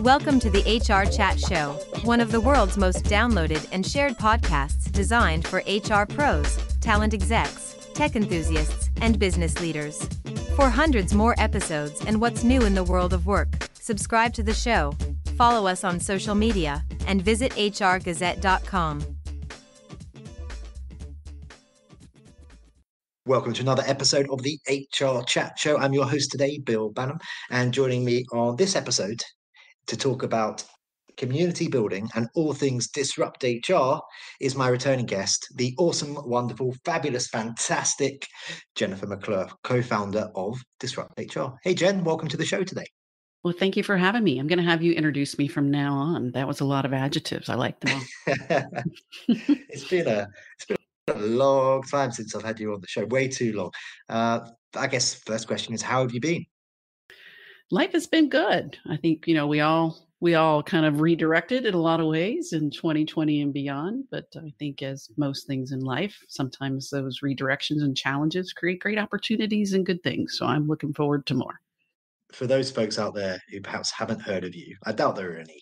Welcome to the HR Chat Show, one of the world's most downloaded and shared podcasts designed for HR pros, talent execs, tech enthusiasts, and business leaders. For hundreds more episodes and what's new in the world of work, subscribe to the show, follow us on social media, and visit hrgazette.com. Welcome to another episode of the HR Chat Show. I'm your host today, Bill Banham, and joining me on this episode to talk about community building and all things Disrupt HR is my returning guest, the awesome, wonderful, fabulous, fantastic Jennifer McClure, co-founder of Disrupt HR. Hey, Jen, welcome to the show today. Well, thank you for having me. I'm going to have you introduce me from now on. That was a lot of adjectives. I like them all. It's been a long time since I've had you on the show, way too long. I guess first question is, how have you been? Life has been good. I think, we all kind of redirected in a lot of ways in 2020 and beyond. But I think as most things in life, sometimes those redirections and challenges create great opportunities and good things. So I'm looking forward to more. For those folks out there who perhaps haven't heard of you, I doubt there are any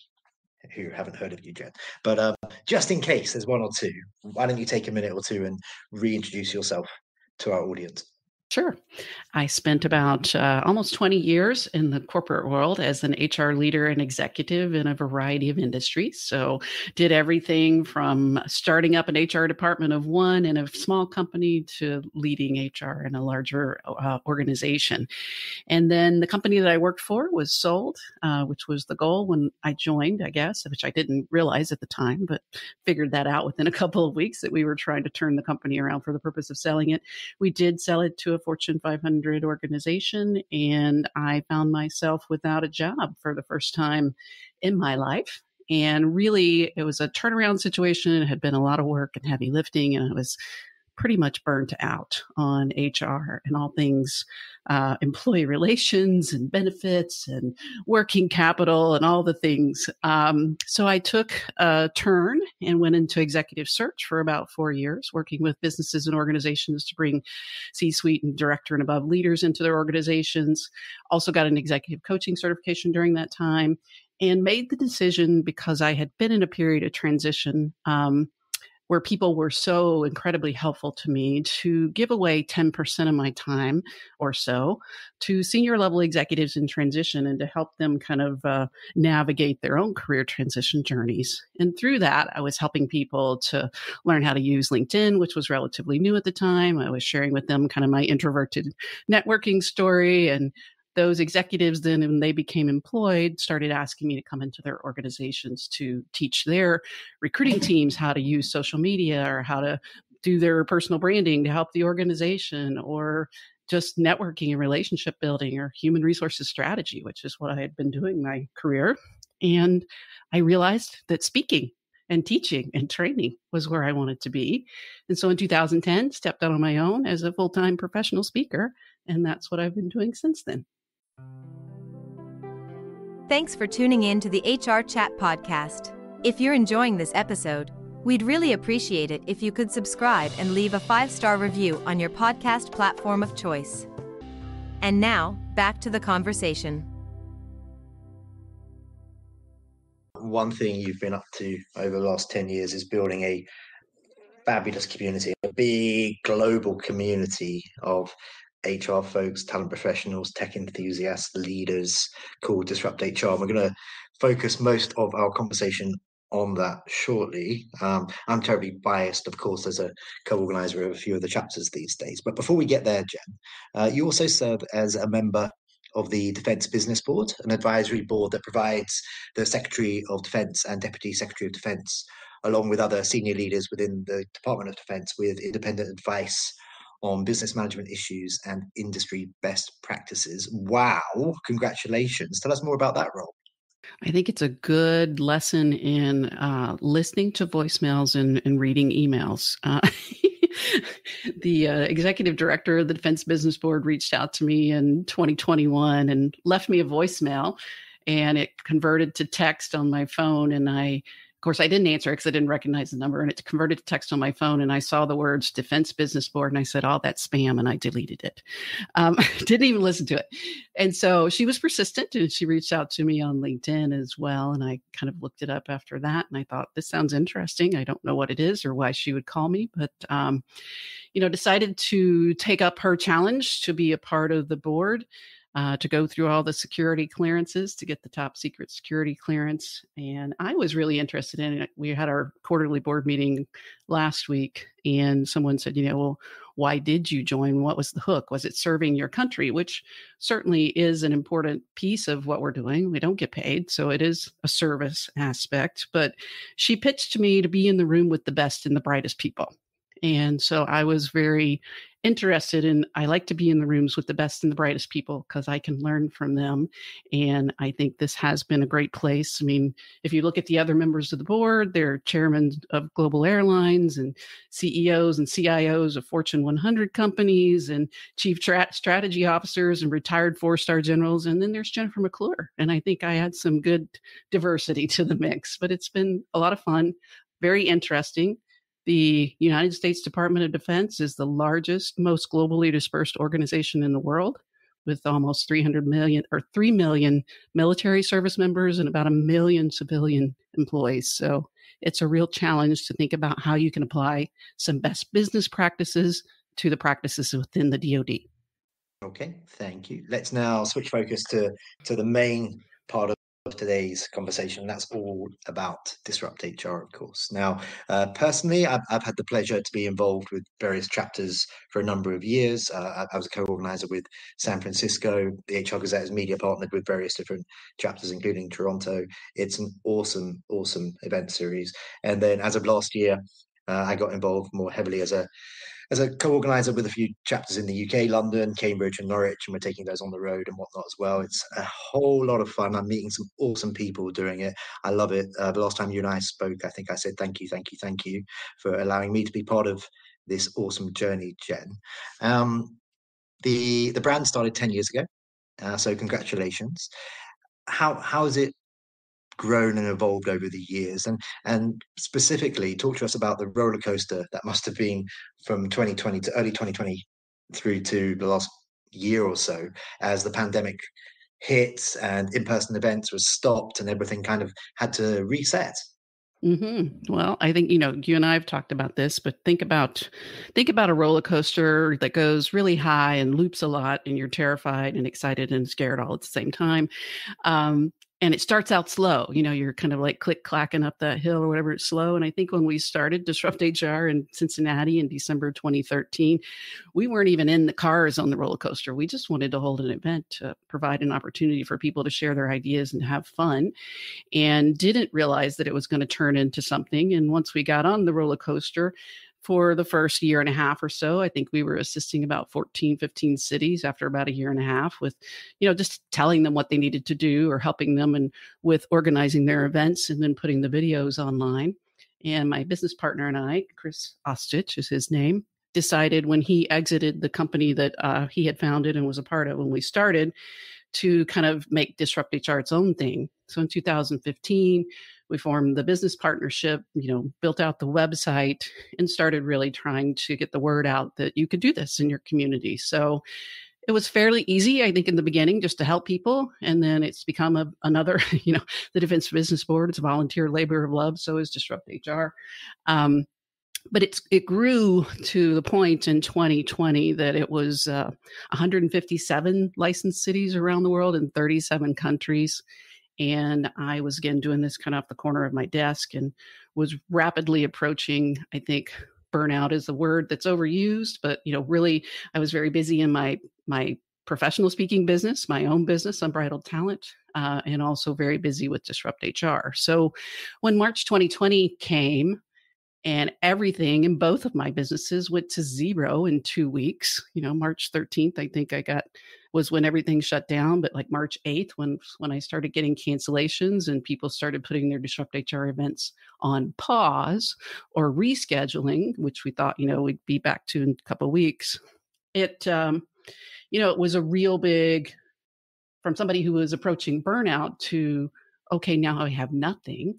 who haven't heard of you, Jen, but just in case there's one or two, why don't you take a minute or two and reintroduce yourself to our audience? Sure. I spent about almost 20 years in the corporate world as an HR leader and executive in a variety of industries. So did everything from starting up an HR department of one in a small company to leading HR in a larger organization. And then the company that I worked for was sold, which was the goal when I joined, I guess, which I didn't realize at the time, but figured that out within a couple of weeks that we were trying to turn the company around for the purpose of selling it. We did sell it to a Fortune 500 organization, and I found myself without a job for the first time in my life. And really, it was a turnaround situation. It had been a lot of work and heavy lifting, and I was pretty much burnt out on HR and all things employee relations and benefits and working capital and all the things. So I took a turn and went into executive search for about 4 years, working with businesses and organizations to bring C-suite and director and above leaders into their organizations. Also got an executive coaching certification during that time and made the decision, because I had been in a period of transition where people were so incredibly helpful to me, to give away 10% of my time or so to senior level executives in transition and to help them kind of navigate their own career transition journeys. And through that, I was helping people to learn how to use LinkedIn, which was relatively new at the time. I was sharing with them kind of my introverted networking story, and those executives then, when they became employed, started asking me to come into their organizations to teach their recruiting teams how to use social media or how to do their personal branding to help the organization, or just networking and relationship building or human resources strategy, which is what I had been doing my career. And I realized that speaking and teaching and training was where I wanted to be. And so in 2010, stepped out on my own as a full-time professional speaker. And that's what I've been doing since then. Thanks for tuning in to the HR Chat podcast. If you're enjoying this episode, we'd really appreciate it if you could subscribe and leave a 5-star review on your podcast platform of choice. And now, back to the conversation. One thing you've been up to over the last 10 years is building a fabulous community, a big global community of HR folks, talent professionals, tech enthusiasts, leaders called Disrupt HR. We're going to focus most of our conversation on that shortly. I'm terribly biased, of course, as a co-organizer of a few of the chapters these days. But before we get there, Jen, you also serve as a member of the Defence Business Board, an advisory board that provides the Secretary of Defence and Deputy Secretary of Defence, along with other senior leaders within the Department of Defence, with independent advice on business management issues and industry best practices. Wow, congratulations. Tell us more about that role. I think it's a good lesson in listening to voicemails and reading emails. The executive director of the Defense Business Board reached out to me in 2021 and left me a voicemail, and it converted to text on my phone, and I course, I didn't answer it because I didn't recognize the number, and it converted to text on my phone. And I saw the words Defense Business Board, and I said, "Oh, that's spam," and I deleted it. Didn't even listen to it. And so she was persistent, and she reached out to me on LinkedIn as well. And I kind of looked it up after that, and I thought, this sounds interesting. I don't know what it is or why she would call me, but decided to take up her challenge to be a part of the board. To go through all the security clearances to get the top secret security clearance. And I was really interested in it. We had our quarterly board meeting last week, and someone said, well, why did you join? What was the hook? Was it serving your country? Which certainly is an important piece of what we're doing. We don't get paid, so it is a service aspect. But she pitched to me to be in the room with the best and the brightest people. And so I was very interested in, I like to be in the rooms with the best and the brightest people because I can learn from them. And I think this has been a great place. I mean, if you look at the other members of the board, they're chairmen of global airlines and CEOs and CIOs of Fortune 100 companies and chief strategy officers and retired 4-star generals. And then there's Jennifer McClure. And I think I had some good diversity to the mix, but it's been a lot of fun, very interesting. The United States Department of Defense is the largest, most globally dispersed organization in the world, with almost 3 million military service members and about 1 million civilian employees. So it's a real challenge to think about how you can apply some best business practices to the practices within the DoD. Okay, thank you. Let's now switch focus to the main part of today's conversation. That's all about Disrupt HR, of course. Now, personally, I've had the pleasure to be involved with various chapters for a number of years. I was a co-organizer with San Francisco. The HR Gazette is media partnered with various different chapters, including Toronto. It's an awesome event series. And then as of last year, I got involved more heavily as a co-organizer with a few chapters in the UK, London, Cambridge and Norwich, and we're taking those on the road and whatnot as well. It's a whole lot of fun. I'm meeting some awesome people doing it. I love it. The last time you and I spoke, I think I said thank you for allowing me to be part of this awesome journey, Jen. The brand started 10 years ago, so congratulations. How has it grown and evolved over the years, and specifically talk to us about the roller coaster that must have been from 2020 to early 2020 through to the last year or so, as the pandemic hit and in-person events were stopped and everything kind of had to reset. Mm-hmm. Well, I think, you and I have talked about this, but think about a roller coaster that goes really high and loops a lot, and you're terrified and excited and scared all at the same time. And it starts out slow, you're kind of like click-clacking up that hill or whatever, it's slow. And I think when we started Disrupt HR in Cincinnati in December 2013, we weren't even in the cars on the roller coaster. We just wanted to hold an event to provide an opportunity for people to share their ideas and have fun, and didn't realize that it was going to turn into something. And once we got on the roller coaster, for the first year and a half or so, I think we were assisting about 14, 15 cities after about a year and a half with, just telling them what they needed to do or helping them and with organizing their events and then putting the videos online. And my business partner and I, Chris Ostich is his name, decided when he exited the company that he had founded and was a part of when we started, to kind of make Disrupt HR its own thing. So in 2015, we formed the business partnership, built out the website, and started really trying to get the word out that you could do this in your community. So it was fairly easy, I think, in the beginning, just to help people. And then it's become another, the Defense Business Board. It's a volunteer labor of love. So is Disrupt HR. But it grew to the point in 2020 that it was 157 licensed cities around the world in 37 countries. And I was, again, doing this kind of off the corner of my desk and was rapidly approaching, I think, burnout is the word that's overused. But, really, I was very busy in my professional speaking business, my own business, Unbridled Talent, and also very busy with Disrupt HR. So when March 2020 came, and everything in both of my businesses went to zero in 2 weeks. March 13th, I think was when everything shut down. But like March 8th, when I started getting cancellations and people started putting their Disrupt HR events on pause or rescheduling, which we thought, we'd be back to in a couple of weeks. It was a real big, from somebody who was approaching burnout to okay, now I have nothing.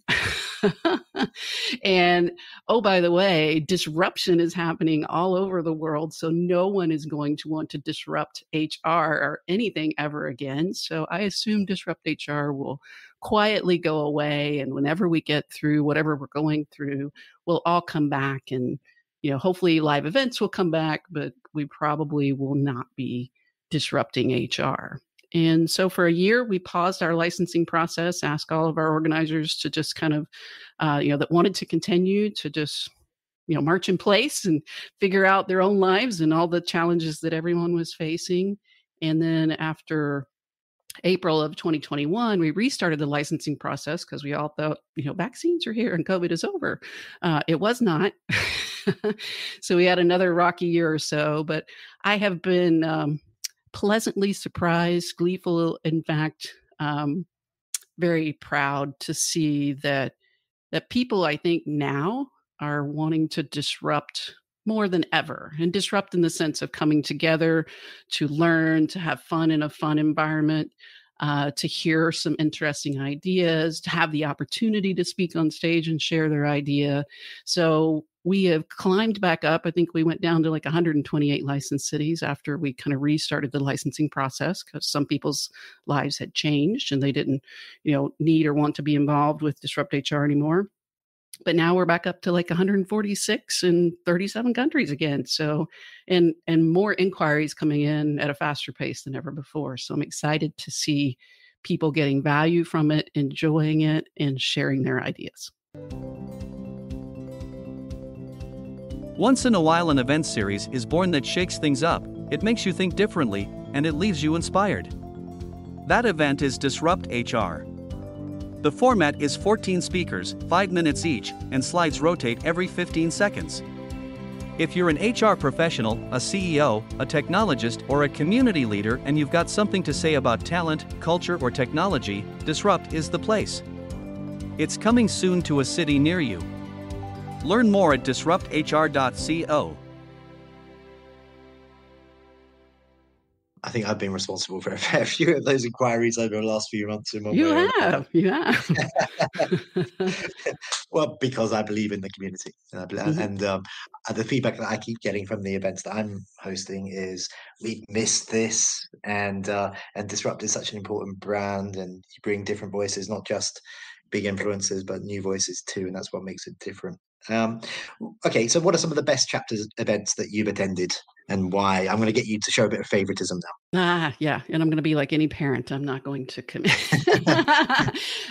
And oh, by the way, disruption is happening all over the world. So no one is going to want to disrupt HR or anything ever again. So I assume Disrupt HR will quietly go away. And whenever we get through whatever we're going through, we'll all come back, and, hopefully live events will come back, but we probably will not be disrupting HR. And so for a year, we paused our licensing process, asked all of our organizers to just kind of, that wanted to continue to just, march in place and figure out their own lives and all the challenges that everyone was facing. And then after April of 2021, we restarted the licensing process because we all thought, vaccines are here and COVID is over. It was not. So we had another rocky year or so, but I have been pleasantly surprised, gleeful, in fact, very proud to see that people, I think, now are wanting to disrupt more than ever, and disrupt in the sense of coming together to learn, to have fun in a fun environment, to hear some interesting ideas, to have the opportunity to speak on stage and share their idea. So we have climbed back up. I think we went down to like 128 licensed cities after we kind of restarted the licensing process, because some people's lives had changed and they didn't, need or want to be involved with Disrupt HR anymore. But now we're back up to like 146 in 37 countries again. So, and more inquiries coming in at a faster pace than ever before. So I'm excited to see people getting value from it, enjoying it, and sharing their ideas. Once in a while, an event series is born that shakes things up. It makes you think differently, and it leaves you inspired. That event is Disrupt HR. The format is 14 speakers, 5 minutes each, and slides rotate every 15 seconds. If you're an HR professional, a CEO, a technologist, or a community leader and you've got something to say about talent, culture, or technology, Disrupt is the place. It's coming soon to a city near you. Learn more at DisruptHR.co. I think I've been responsible for a fair few of those inquiries over the last few months. You have. Well, because I believe in the community, and the feedback that I keep getting from the events that I'm hosting is we've missed this, and Disrupt is such an important brand, and you bring different voices, not just big influencers, but new voices too, and that's what makes it different. Okay, so what are some of the best chapters events that you've attended, and why? I'm going to get you to show a bit of favoritism now. Yeah, and I'm going to be like any parent. I'm not going to commit.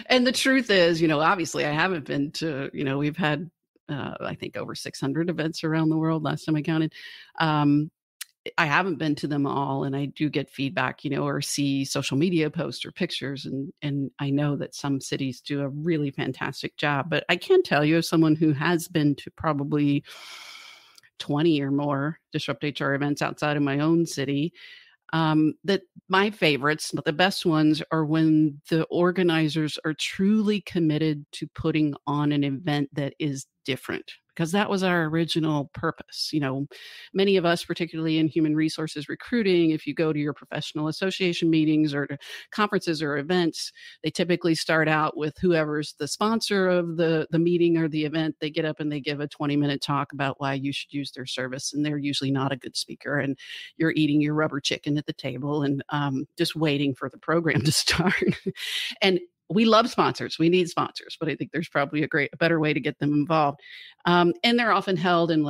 And the truth is, obviously I haven't been to, we've had, I think over 600 events around the world last time I counted. I haven't been to them all, and I do get feedback, or see social media posts or pictures, and I know that some cities do a really fantastic job. But I can tell you, as someone who has been to probably 20 or more Disrupt HR events outside of my own city, that my favorites, the best ones, are when the organizers are truly committed to putting on an event that is different, because that was our original purpose. Many of us, particularly in human resources recruiting, if you go to your professional association meetings or to conferences or events, they typically start out with whoever's the sponsor of the meeting or the event. They get up and they give a 20-minute talk about why you should use their service. And they're usually not a good speaker. And you're eating your rubber chicken at the table and just waiting for the program to start. And we love sponsors. We need sponsors, but I think there's probably a better way to get them involved. And they're often held in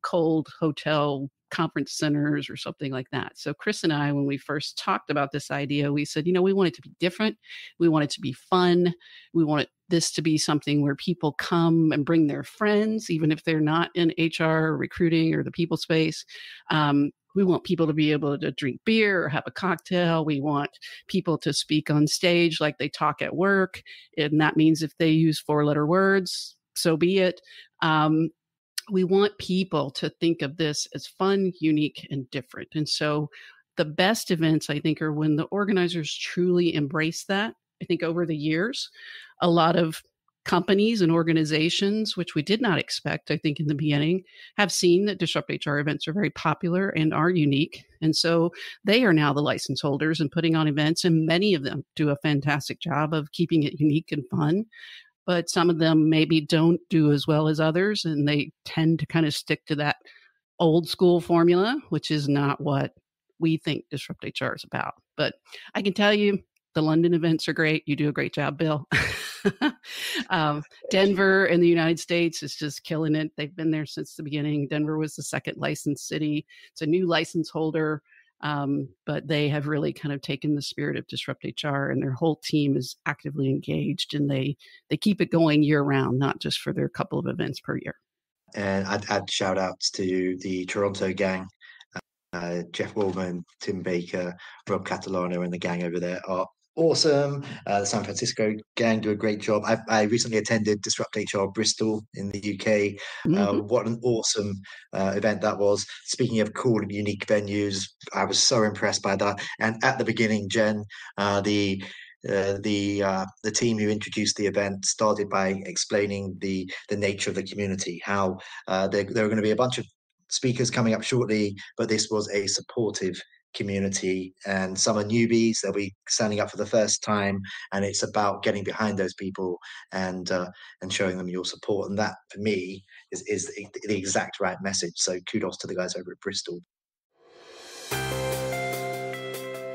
cold hotel conference centers or something like that. So Chris and I, when we first talked about this idea, we said, we want it to be different. We want it to be fun. We want this to be something where people come and bring their friends, even if they're not in HR or recruiting or the people space. We want people to be able to drink beer or have a cocktail. We want people to speak on stage like they talk at work. And that means if they use 4-letter words, so be it. We want people to think of this as fun, unique, and different. And so the best events, I think, are when the organizers truly embrace that. I think over the years, a lot of companies and organizations, which we did not expect, I think, in the beginning, have seen that Disrupt HR events are very popular and are unique. And so they are now the license holders and putting on events, and many of them do a fantastic job of keeping it unique and fun. But some of them maybe don't do as well as others, and they tend to kind of stick to that old school formula, which is not what we think Disrupt HR is about. But I can tell you, the London events are great. You do a great job, Bill. Denver in the United States is just killing it. They've been there since the beginning. Denver was the second licensed city. It's a new license holder, but they have really kind of taken the spirit of Disrupt HR, and their whole team is actively engaged, and they keep it going year round, not just for their couple of events per year. And I'd add shout outs to the Toronto gang. Jeff Wallman, Tim Baker, Rob Catalano, and the gang over there are awesome. The San Francisco gang do a great job. I recently attended Disrupt HR Bristol in the UK. What an awesome event that was. Speaking of cool and unique venues, I was so impressed by that. And at the beginning, Jen, the team who introduced the event started by explaining the nature of the community, how there are going to be a bunch of speakers coming up shortly, but this was a supportive community, and some are newbies. They'll be standing up for the first time, and it's about getting behind those people and showing them your support. And that, for me, is the exact right message. So kudos to the guys over at Bristol.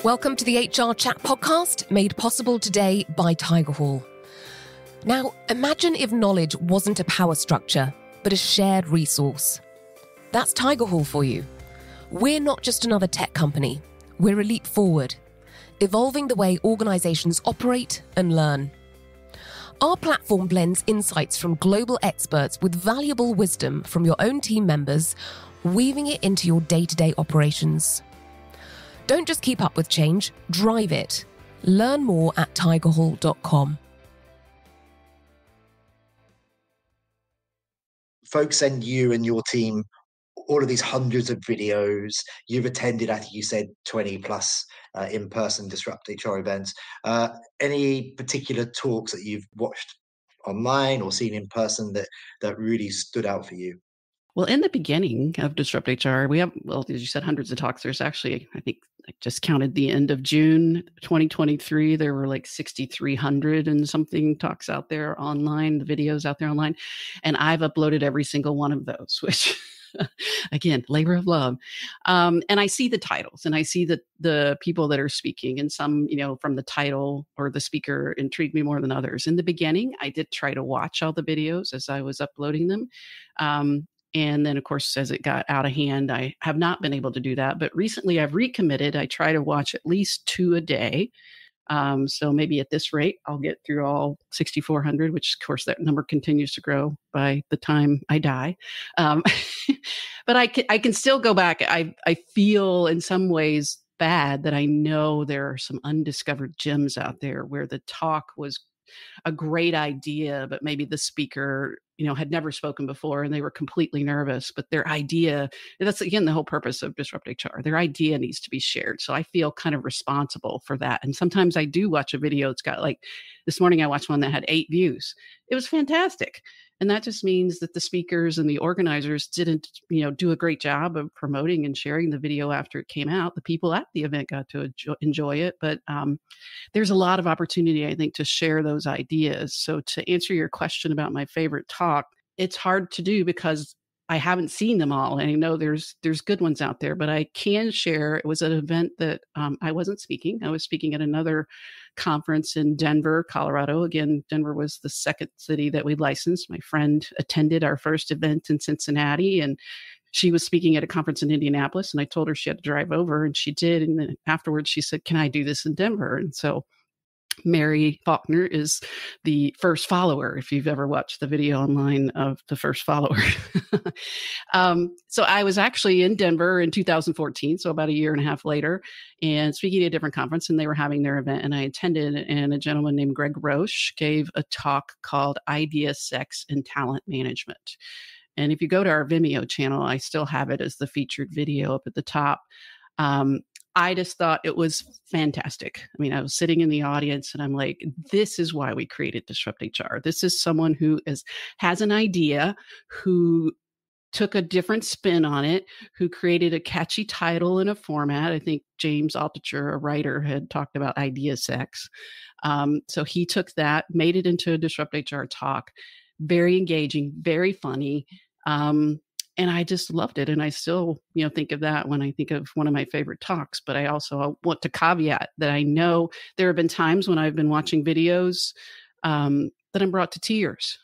Welcome to the HR Chat podcast, made possible today by Tiger Hall. Now, imagine if knowledge wasn't a power structure, but a shared resource. That's Tiger Hall for you. We're not just another tech company. We're a leap forward, evolving the way organizations operate and learn. Our platform blends insights from global experts with valuable wisdom from your own team members, weaving it into your day-to-day operations. Don't just keep up with change, drive it. Learn more at tigerhall.com. Folks send you and your team all of these hundreds of videos. You've attended, I think you said 20 plus in-person Disrupt HR events. Any particular talks that you've watched online or seen in person that really stood out for you? Well, in the beginning of Disrupt HR, we have, well, as you said, hundreds of talks. There's actually, I think I just counted the end of June 2023. There were like 6,300 and something talks out there online, the videos out there online. And I've uploaded every single one of those, which again, labor of love. And I see the titles and I see the people that are speaking, and some, from the title or the speaker intrigued me more than others. In the beginning, I did try to watch all the videos as I was uploading them. And then, of course, as it got out of hand, I have not been able to do that. But recently I've recommitted. I try to watch at least 2 a day. So maybe at this rate, I'll get through all 6,400, which of course that number continues to grow by the time I die. But I can still go back. I feel in some ways bad that I know there are some undiscovered gems out there where the talk was a great idea, but maybe the speaker, had never spoken before and they were completely nervous, but their idea, that's again, the whole purpose of Disrupt HR, their idea needs to be shared. So I feel kind of responsible for that. And sometimes I do watch a video. It's got like, this morning I watched one that had 8 views. It was fantastic. And that just means that the speakers and the organizers didn't, do a great job of promoting and sharing the video after it came out. The people at the event got to enjoy it, but there's a lot of opportunity, I think, to share those ideas. So to answer your question about my favorite talk, it's hard to do because I haven't seen them all. And I know there's good ones out there, but I can share. It was an event that I wasn't speaking. I was speaking at another conference in Denver, Colorado. Again, Denver was the second city that we licensed. My friend attended our first event in Cincinnati, and she was speaking at a conference in Indianapolis. And I told her she had to drive over, and she did. And then afterwards, she said, "Can I do this in Denver?" And so Mary Faulkner is the first follower, if you've ever watched the video online of the first follower. So I was actually in Denver in 2014, so about a year and a half later, and speaking at a different conference, and they were having their event, and I attended, and a gentleman named Greg Roche gave a talk called Idea, Sex, and Talent Management. And if you go to our Vimeo channel, I still have it as the featured video up at the top. I just thought it was fantastic. I mean, I was sitting in the audience and I'm like, this is why we created Disrupt HR. This is someone who has an idea, who took a different spin on it, who created a catchy title and a format. I think James Altucher, a writer, had talked about idea sex. So he took that, made it into a Disrupt HR talk. Very engaging, very funny. And I just loved it. And I still, think of that when I think of one of my favorite talks. But I also want to caveat that I know there have been times when I've been watching videos that I'm brought to tears,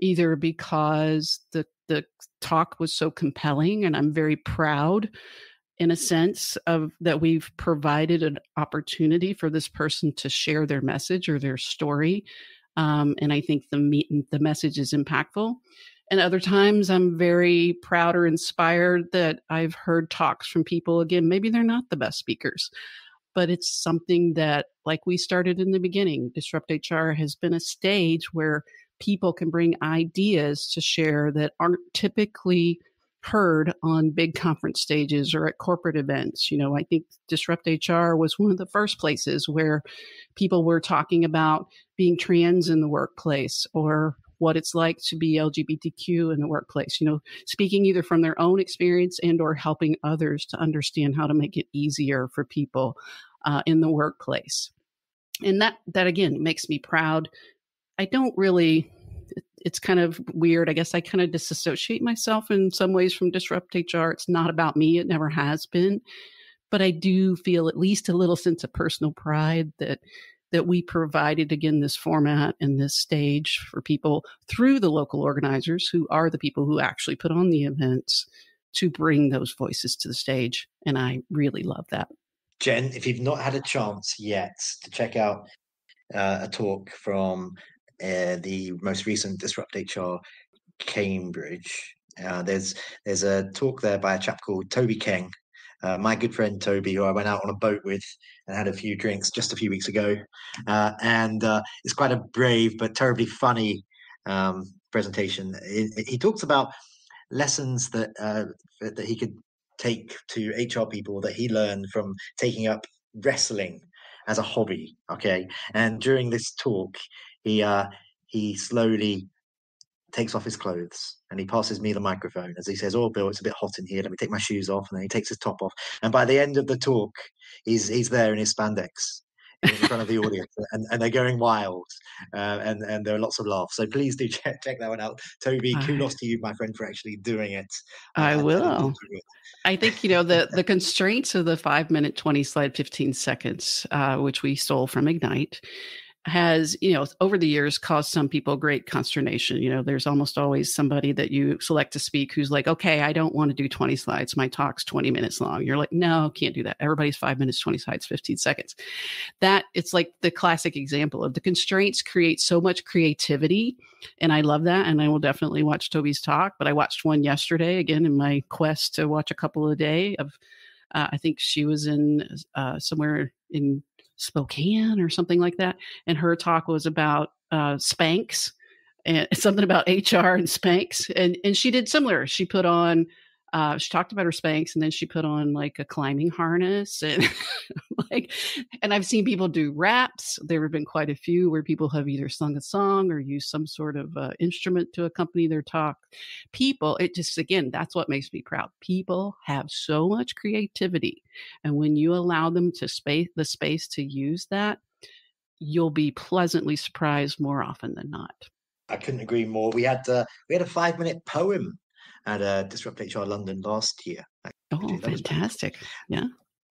either because the talk was so compelling, and I'm very proud in a sense of that we've provided an opportunity for this person to share their message or their story. And I think the message is impactful. And other times I'm very proud or inspired that I've heard talks from people, again, maybe they're not the best speakers, but it's something that, like we started in the beginning, Disrupt HR has been a stage where people can bring ideas to share that aren't typically heard on big conference stages or at corporate events. I think Disrupt HR was one of the first places where people were talking about being trans in the workplace, or what it's like to be LGBTQ in the workplace, speaking either from their own experience and or helping others to understand how to make it easier for people in the workplace. And that again makes me proud. I don't really, it's kind of weird. I guess I kind of disassociate myself in some ways from Disrupt HR. It's not about me. It never has been. But I do feel at least a little sense of personal pride that we provided, again, this format and this stage for people through the local organizers, who are the people who actually put on the events, to bring those voices to the stage. And I really love that. Jen, if you've not had a chance yet to check out a talk from the most recent Disrupt HR Cambridge, there's a talk there by a chap called Toby Keng, my good friend Toby, who I went out on a boat with and had a few drinks just a few weeks ago. And it's quite a brave but terribly funny presentation. He talks about lessons that he could take to HR people that he learned from taking up wrestling as a hobby. Okay, and during this talk, he slowly takes off his clothes and he passes me the microphone as he says, "Oh, Bill, it's a bit hot in here. Let me take my shoes off." And then he takes his top off. And by the end of the talk, he's there in his spandex in front of the audience, and they're going wild, and there are lots of laughs. So please do check that one out. Toby, kudos to you, my friend, for actually doing it. I will. I think, the constraints of the 5 minute, 20 slide, 15 seconds, which we stole from Ignite, has, over the years caused some people great consternation. There's almost always somebody that you select to speak who's like, okay, I don't want to do 20 slides. My talk's 20 minutes long. You're like, no, can't do that. Everybody's 5 minutes, 20 slides, 15 seconds. That it's like the classic example of the constraints create so much creativity. And I love that. And I will definitely watch Toby's talk, but I watched one yesterday, again, in my quest to watch a couple a day of, I think she was in somewhere in Spokane or something like that. And her talk was about Spanx and something about HR and Spanx. And she did similar. She put on, she talked about her Spanx, and then she put on like a climbing harness and and I've seen people do raps. There have been quite a few where people have either sung a song or used some sort of instrument to accompany their talk. People, it just, again, that's what makes me proud. People have so much creativity. And when you allow them to the space to use that, you'll be pleasantly surprised more often than not. I couldn't agree more. We had a 5 minute poem at Disrupt HR London last year. Oh, fantastic. Yeah.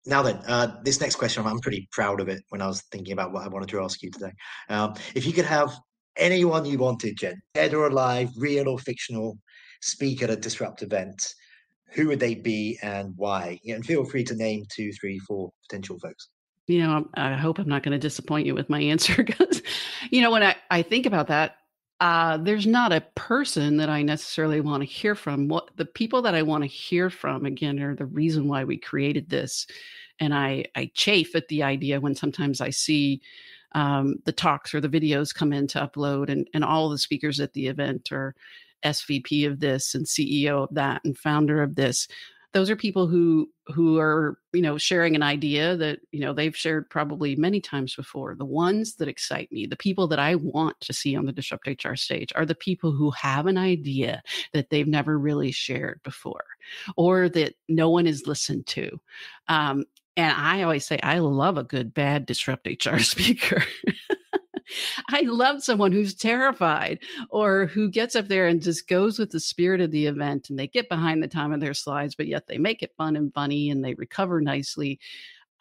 Now then, this next question, I'm pretty proud of it when I was thinking about what I wanted to ask you today. If you could have anyone you wanted, Jen, dead or alive, real or fictional, speak at a Disrupt event, who would they be and why? And feel free to name 2, 3, 4 potential folks. I hope I'm not going to disappoint you with my answer because, when I think about that, there's not a person that I necessarily want to hear from. What the people that I want to hear from, again, are the reason why we created this. And I chafe at the idea when sometimes I see the talks or the videos come in to upload, and all the speakers at the event are SVP of this and CEO of that and founder of this. those are people who are, sharing an idea that, they've shared probably many times before. The ones that excite me, the people that I want to see on the Disrupt HR stage are the people who have an idea that they've never really shared before, or that no one has listened to. And I always say, I love a good, bad Disrupt HR speaker. I love someone who's terrified or who gets up there and just goes with the spirit of the event, and they get behind the time of their slides, but yet they make it fun and funny and they recover nicely.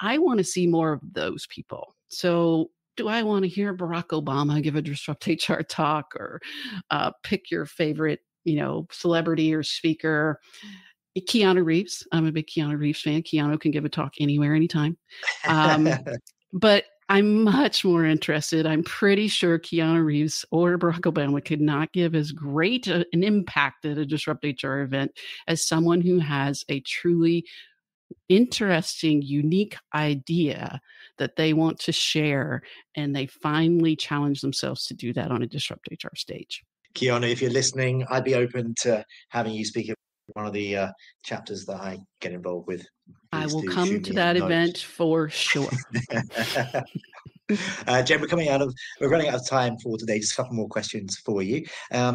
I want to see more of those people. So do I want to hear Barack Obama give a Disrupt HR talk, or pick your favorite, celebrity or speaker? Keanu Reeves. I'm a big Keanu Reeves fan. Keanu can give a talk anywhere, anytime. But I'm much more interested. I'm pretty sure Keanu Reeves or Barack Obama could not give as great an impact at a Disrupt HR event as someone who has a truly interesting, unique idea that they want to share, and they finally challenge themselves to do that on a Disrupt HR stage. Keanu, if you're listening, I'd be open to having you speak at one of the chapters that I get involved with. I will come to that event for sure. Jen, we're running out of time for today. Just a couple more questions for you.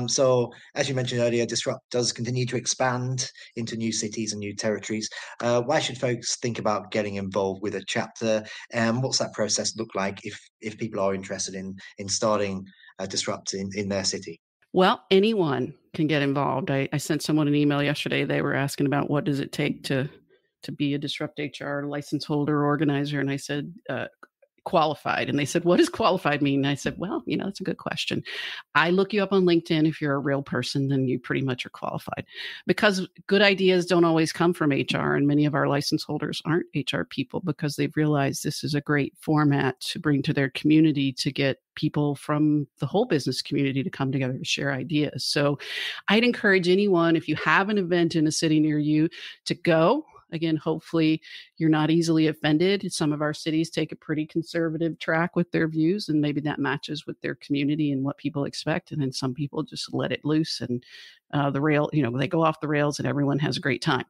So, as you mentioned earlier, Disrupt does continue to expand into new cities and new territories. Why should folks think about getting involved with a chapter? And what's that process look like if people are interested in starting Disrupt in their city? Well, anyone can get involved. I sent someone an email yesterday. They were asking about what does it take to be a Disrupt HR license holder organizer. And I said, qualified. And they said, what does qualified mean? And I said, well, that's a good question. I look you up on LinkedIn. If you're a real person, then you pretty much are qualified, because good ideas don't always come from HR. And many of our license holders aren't HR people, because they've realized this is a great format to bring to their community to get people from the whole business community to come together to share ideas. So I'd encourage anyone, if you have an event in a city near you, to go. Again, hopefully you're not easily offended. Some of our cities take a pretty conservative track with their views, and maybe that matches with their community and what people expect. And then some people just let it loose, and they go off the rails, and everyone has a great time.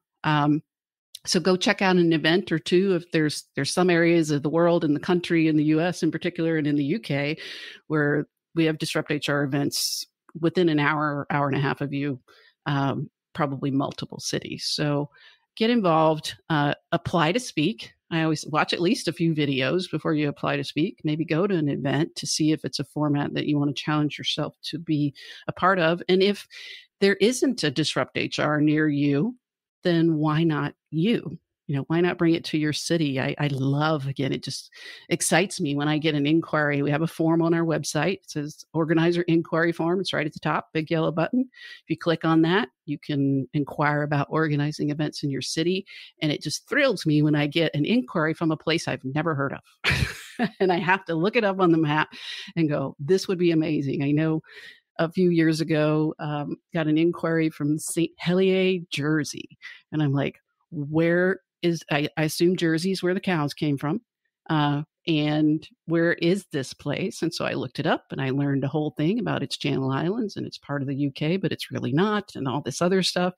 So go check out an event or two. If there's some areas of the world, in the country, in the US in particular, and in the UK, where we have Disrupt HR events within an hour and a half of you, probably multiple cities. So get involved, apply to speak. I always watch at least a few videos before you apply to speak. Maybe go to an event to see if it's a format that you want to challenge yourself to be a part of. And if there isn't a Disrupt HR near you, then why not you? Why not bring it to your city? I love, again, it just excites me when I get an inquiry. We have a form on our website. It says organizer inquiry form. It's right at the top, big yellow button. If you click on that, you can inquire about organizing events in your city. And it just thrills me when I get an inquiry from a place I've never heard of. And I have to look it up on the map and go, this would be amazing. I know a few years ago, got an inquiry from St. Helier, Jersey. And I'm like, I assume Jersey is where the cows came from. And where is this place? And so I looked it up, and I learned a whole thing about its Channel Islands, and it's part of the UK, but it's really not, and all this other stuff.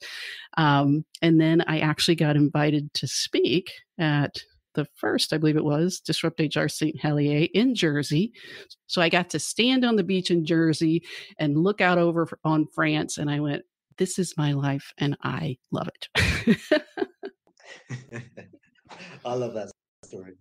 And then I actually got invited to speak at the first, I believe it was, Disrupt HR St. Helier in Jersey. So I got to stand on the beach in Jersey and look out over on France, and I went, this is my life, and I love it. I love that story.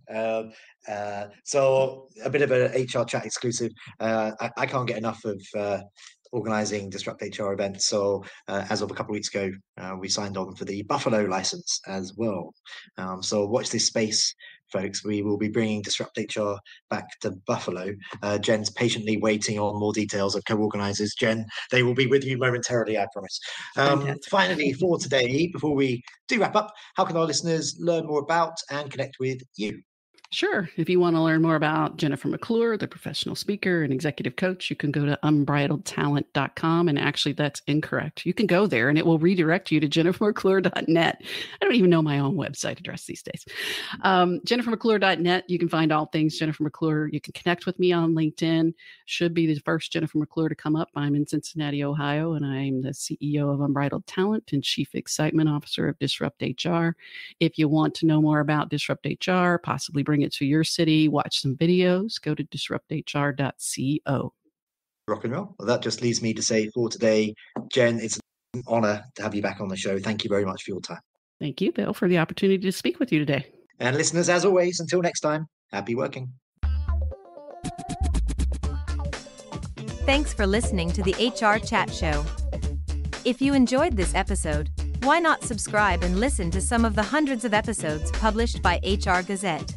So a bit of an HR chat exclusive. I can't get enough of organizing Disrupt HR events. So as of a couple of weeks ago, we signed on for the Buffalo license as well. So watch this space, folks. We will be bringing Disrupt HR back to Buffalo. Jen's patiently waiting on more details of co-organizers. Jen, they will be with you momentarily, I promise. Finally, for today, before we do wrap up, how can our listeners learn more about and connect with you? Sure. If you want to learn more about Jennifer McClure, the professional speaker and executive coach, you can go to unbridledtalent.com. And actually, that's incorrect. You can go there and it will redirect you to jennifermcclure.net. I don't even know my own website address these days. jennifermcclure.net. You can find all things Jennifer McClure. You can connect with me on LinkedIn. Should be the first Jennifer McClure to come up. I'm in Cincinnati, Ohio, and I'm the CEO of Unbridled Talent and Chief Excitement Officer of Disrupt HR. If you want to know more about Disrupt HR, possibly bring it to your city, watch some videos, go to DisruptHR.co. Rock and roll. Well, that just leaves me to say for today, Jen, it's an honor to have you back on the show. Thank you very much for your time. Thank you, Bill, for the opportunity to speak with you today. And listeners, as always, until next time, happy working. Thanks for listening to the HR Chat Show. If you enjoyed this episode, why not subscribe and listen to some of the hundreds of episodes published by HR Gazette?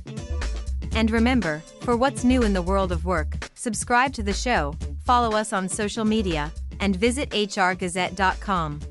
And remember, for what's new in the world of work, subscribe to the show, follow us on social media, and visit hrgazette.com.